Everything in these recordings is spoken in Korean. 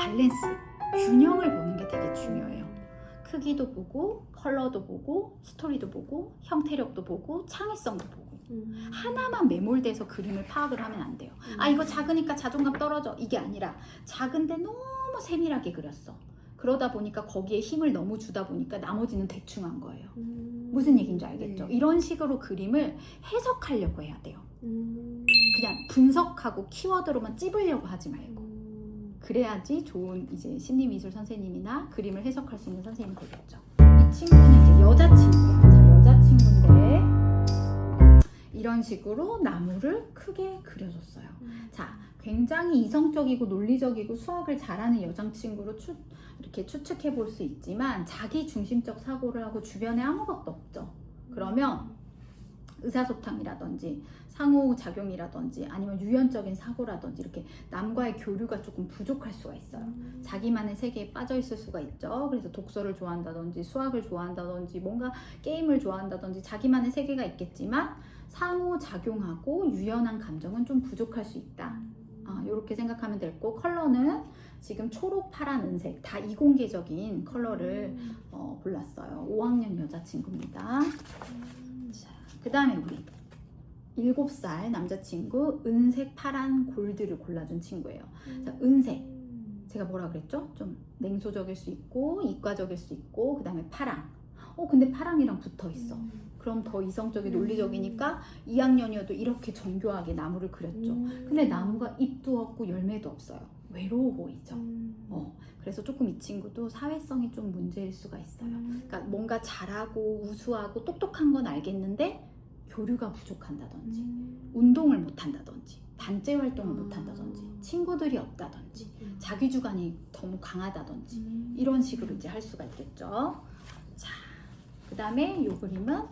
밸런스, 균형을 보는 게 되게 중요해요. 크기도 보고, 컬러도 보고, 스토리도 보고, 형태력도 보고, 창의성도 보고. 하나만 매몰돼서 그림을 파악을 하면 안 돼요. 아, 이거 작으니까 자존감 떨어져. 이게 아니라 작은데 너무 세밀하게 그렸어. 그러다 보니까 거기에 힘을 너무 주다 보니까 나머지는 대충 한 거예요. 무슨 얘기인지 알겠죠? 네. 이런 식으로 그림을 해석하려고 해야 돼요. 그냥 분석하고 키워드로만 찝으려고 하지 말고. 그래야지 좋은 이제 심리미술 선생님이나 그림을 해석할 수 있는 선생님이 되겠죠. 이 친구는 이제 여자친구예요. 자, 여자친구인데 이런 식으로 나무를 크게 그려줬어요. 자, 굉장히 이성적이고 논리적이고 수학을 잘하는 여자친구로 이렇게 추측해 볼 수 있지만 자기 중심적 사고를 하고 주변에 아무것도 없죠. 그러면 의사소통이라든지 상호작용이라든지 아니면 유연적인 사고라든지 이렇게 남과의 교류가 조금 부족할 수가 있어요. 자기만의 세계에 빠져 있을 수가 있죠. 그래서 독서를 좋아한다든지 수학을 좋아한다든지 뭔가 게임을 좋아한다든지 자기만의 세계가 있겠지만 상호작용하고 유연한 감정은 좀 부족할 수 있다. 이렇게 생각하면 될 거고, 컬러는 지금 초록, 파란, 은색 다 이공계적인 컬러를 골랐어요. 5학년 여자친구입니다. 그 다음에 우리 7살 남자친구 은색, 파란, 골드를 골라준 친구예요. 자, 은색, 제가 뭐라 그랬죠? 좀 냉소적일 수 있고 이과적일 수 있고, 그 다음에 파랑. 근데 파랑이랑 붙어 있어. 그럼 더 이성적이 논리적이니까 2학년이어도 이렇게 정교하게 나무를 그렸죠. 근데 나무가 잎도 없고 열매도 없어요. 외로워 보이죠. 그래서 조금 이 친구도 사회성이 좀 문제일 수가 있어요. 그러니까 뭔가 잘하고 우수하고 똑똑한 건 알겠는데 교류가 부족한다든지 운동을 못한다든지 단체 활동을 못한다든지 친구들이 없다든지 자기 주관이 너무 강하다든지 이런 식으로 이제 할 수가 있겠죠. 자, 그 다음에 이 그림은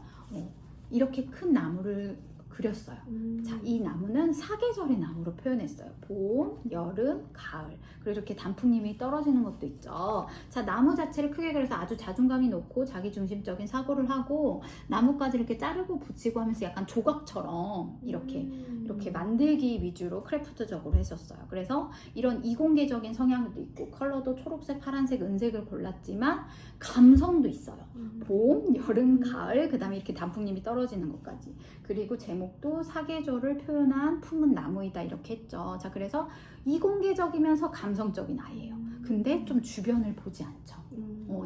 이렇게 큰 나무를 그렸어요. 자, 이 나무는 사계절의 나무로 표현했어요. 봄, 여름, 가을. 그리고 이렇게 단풍잎이 떨어지는 것도 있죠. 자, 나무 자체를 크게 그려서 아주 자존감이 높고 자기중심적인 사고를 하고 나무까지 이렇게 자르고 붙이고 하면서 약간 조각처럼 이렇게 만들기 위주로 크래프트적으로 했었어요. 그래서 이런 이공계적인 성향도 있고 컬러도 초록색, 파란색, 은색을 골랐지만 감성도 있어요. 봄, 여름, 가을, 그 다음에 이렇게 단풍잎이 떨어지는 것까지. 그리고 제목도 사계절을 표현한 품은 나무이다 이렇게 했죠. 자, 그래서 이공계적이면서 감성적인 아이예요. 근데 좀 주변을 보지 않죠.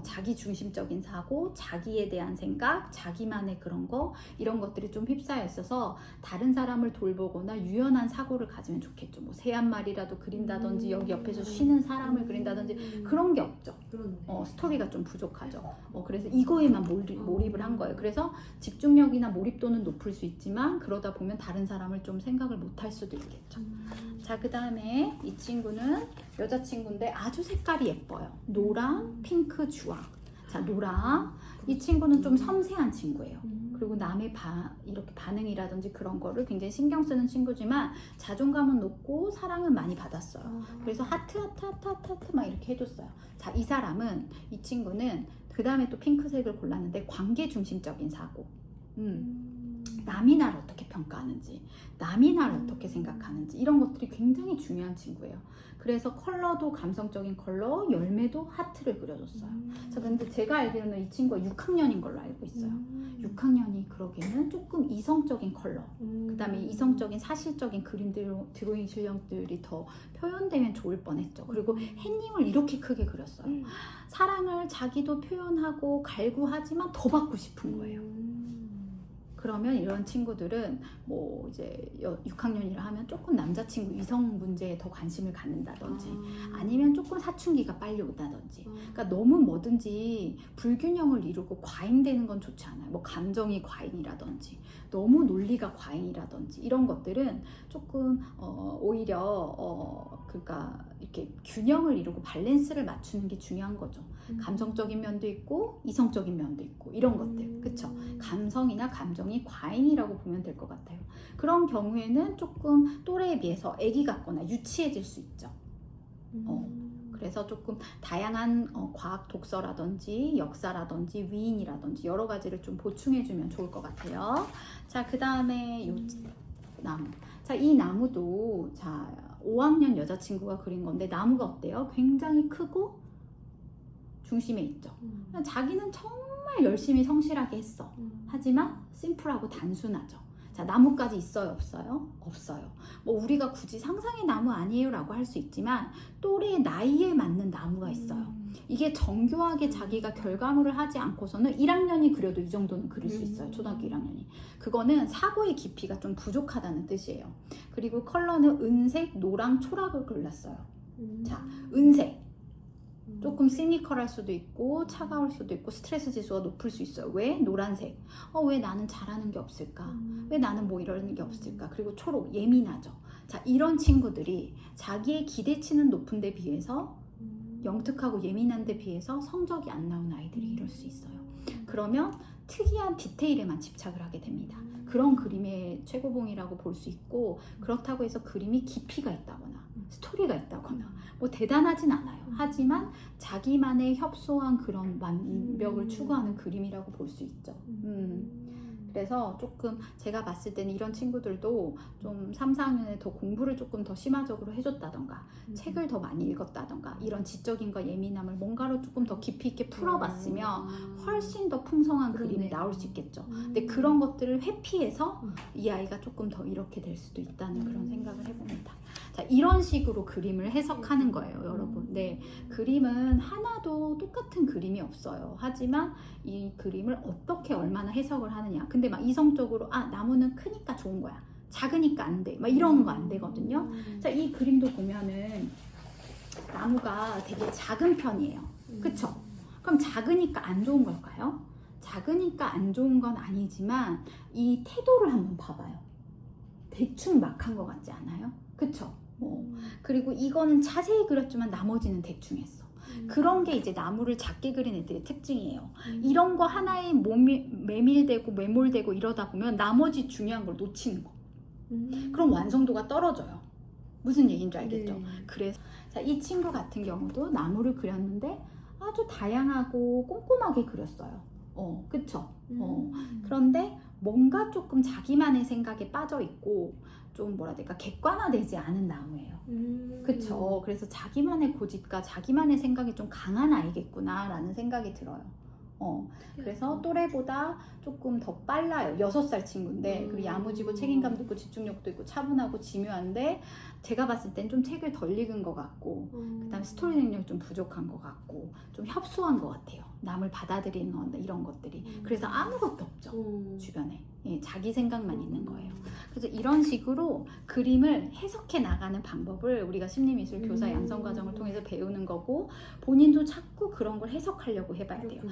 자기 중심적인 사고, 자기에 대한 생각, 자기만의 그런 거, 이런 것들이 좀 휩싸여 있어서 다른 사람을 돌보거나 유연한 사고를 가지면 좋겠죠. 뭐 새 한 마리라도 그린다든지 여기 옆에서 쉬는 사람을 그린다든지 그런 게 없죠. 스토리가 좀 부족하죠. 그래서 이거에만 몰입을 한 거예요. 그래서 집중력이나 몰입도는 높을 수 있지만 그러다 보면 다른 사람을 좀 생각을 못 할 수도 있겠죠. 자, 그 다음에 이 친구는 여자친구인데 아주 색깔이 예뻐요. 노랑, 핑크, 주황. 자, 노랑. 이 친구는 좀 섬세한 친구예요. 그리고 남의 이렇게 반응이라든지 그런 거를 굉장히 신경 쓰는 친구지만 자존감은 높고 사랑은 많이 받았어요. 그래서 하트 막 이렇게 해줬어요. 자, 이 친구는 그 다음에 또 핑크색을 골랐는데 관계 중심적인 사고. 남이 나를 어떻게 평가하는지, 남이 나를 어떻게 생각하는지 이런 것들이 굉장히 중요한 친구예요. 그래서 컬러도 감성적인 컬러, 열매도 하트를 그려줬어요. 자, 근데 제가 알기로는 이 친구가 6학년인 걸로 알고 있어요. 6학년이 그러기에는 조금 이성적인 컬러, 그 다음에 이성적인 사실적인 드로잉 실력들이 더 표현되면 좋을 뻔했죠. 그리고 햇님을 이렇게 크게 그렸어요. 사랑을 자기도 표현하고 갈구하지만 더 받고 싶은 거예요. 그러면 이런 친구들은 뭐 이제 6학년이라 하면 조금 남자친구 이성 문제에 더 관심을 갖는다든지 아니면 조금 사춘기가 빨리 온다든지, 그러니까 너무 뭐든지 불균형을 이루고 과잉되는 건 좋지 않아요. 뭐 감정이 과잉이라든지 너무 논리가 과잉이라든지 이런 것들은 조금 오히려 그러니까 이렇게 균형을 이루고 밸런스를 맞추는 게 중요한 거죠. 감성적인 면도 있고 이성적인 면도 있고 이런 것들, 그쵸? 감성이나 감정이 과잉이라고 보면 될 것 같아요. 그런 경우에는 조금 또래에 비해서 애기 같거나 유치해질 수 있죠. 그래서 조금 다양한 과학 독서라든지 역사라든지 위인이라든지 여러 가지를 좀 보충해주면 좋을 것 같아요. 자, 그 다음에 요 나무. 자, 이 나무도 자 5학년 여자친구가 그린 건데 나무가 어때요? 굉장히 크고 중심에 있죠. 자기는 정말 열심히 성실하게 했어. 하지만 심플하고 단순하죠. 자, 나무까지 있어요? 없어요? 없어요. 뭐 우리가 굳이 상상의 나무 아니에요 라고 할 수 있지만 또래 나이에 맞는 나무가 있어요. 이게 정교하게 자기가 결과물을 하지 않고서는 1학년이 그려도 이 정도는 그릴 수 있어요. 초등학교 1학년이. 그거는 사고의 깊이가 좀 부족하다는 뜻이에요. 그리고 컬러는 은색, 노랑, 초록을 골랐어요. 자, 은색. 조금 시니컬할 수도 있고 차가울 수도 있고 스트레스 지수가 높을 수 있어요. 왜? 노란색. 왜 나는 잘하는 게 없을까? 왜 나는 뭐 이러는 게 없을까? 그리고 초록, 예민하죠. 자, 이런 친구들이 자기의 기대치는 높은 데 비해서 영특하고 예민한 데 비해서 성적이 안 나온 아이들이 이럴 수 있어요. 그러면 특이한 디테일에만 집착을 하게 됩니다. 그런 그림의 최고봉이라고 볼 수 있고, 그렇다고 해서 그림이 깊이가 있다거나 스토리가 있다거나 뭐 대단하진 않아요. 하지만 자기만의 협소한 그런 완벽을 추구하는 그림이라고 볼 수 있죠. 그래서 조금 제가 봤을 때는 이런 친구들도 좀 3, 4학년에 더 공부를 조금 더 심화적으로 해줬다던가 책을 더 많이 읽었다던가 이런 지적인과 예민함을 뭔가로 조금 더 깊이 있게 풀어봤으면 훨씬 더 풍성한 그림이 나올 수 있겠죠. 근데 그런 것들을 회피해서 이 아이가 조금 더 이렇게 될 수도 있다는 그런 생각을 해봅니다. 자, 이런 식으로 그림을 해석하는 거예요, 여러분. 네, 그림은 하나도 똑같은 그림이 없어요. 하지만 이 그림을 어떻게 얼마나 해석을 하느냐. 근데 막 이성적으로 나무는 크니까 좋은 거야, 작으니까 안 돼, 막 이러는 거 안 되거든요. 자, 이 그림도 보면은 나무가 되게 작은 편이에요. 그쵸? 그럼 작으니까 안 좋은 걸까요? 작으니까 안 좋은 건 아니지만 이 태도를 한번 봐봐요. 대충 막 한 것 같지 않아요? 그쵸? 그리고 이거는 자세히 그렸지만 나머지는 대충 했어. 그런 게 이제 나무를 작게 그린 애들의 특징이에요. 이런 거 하나에 매몰되고 이러다 보면 나머지 중요한 걸 놓치는 거. 그럼 완성도가 떨어져요. 무슨 얘기인지 알겠죠? 네. 그래서 자, 이 친구 같은 경우도 나무를 그렸는데 아주 다양하고 꼼꼼하게 그렸어요. 그쵸? 그런데 뭔가 조금 자기만의 생각에 빠져 있고 좀 뭐라 해야 될까, 객관화되지 않은 나무예요. 그쵸? 그래서 자기만의 고집과 자기만의 생각이 좀 강한 아이겠구나 라는 생각이 들어요. 그래서 또래보다 조금 더 빨라요. 6살 친구인데, 그리고 야무지고 책임감도 있고 집중력도 있고 차분하고 지묘한데, 제가 봤을 땐 좀 책을 덜 읽은 것 같고, 그 다음에 스토리 능력이 좀 부족한 것 같고, 좀 협소한 것 같아요. 남을 받아들이는 건 이런 것들이. 그래서 아무것도 없죠, 주변에. 예, 자기 생각만 있는 거예요. 그래서 이런 식으로 그림을 해석해 나가는 방법을 우리가 심리미술 교사 양성과정을 통해서 배우는 거고, 본인도 자꾸 그런 걸 해석하려고 해봐야 돼요.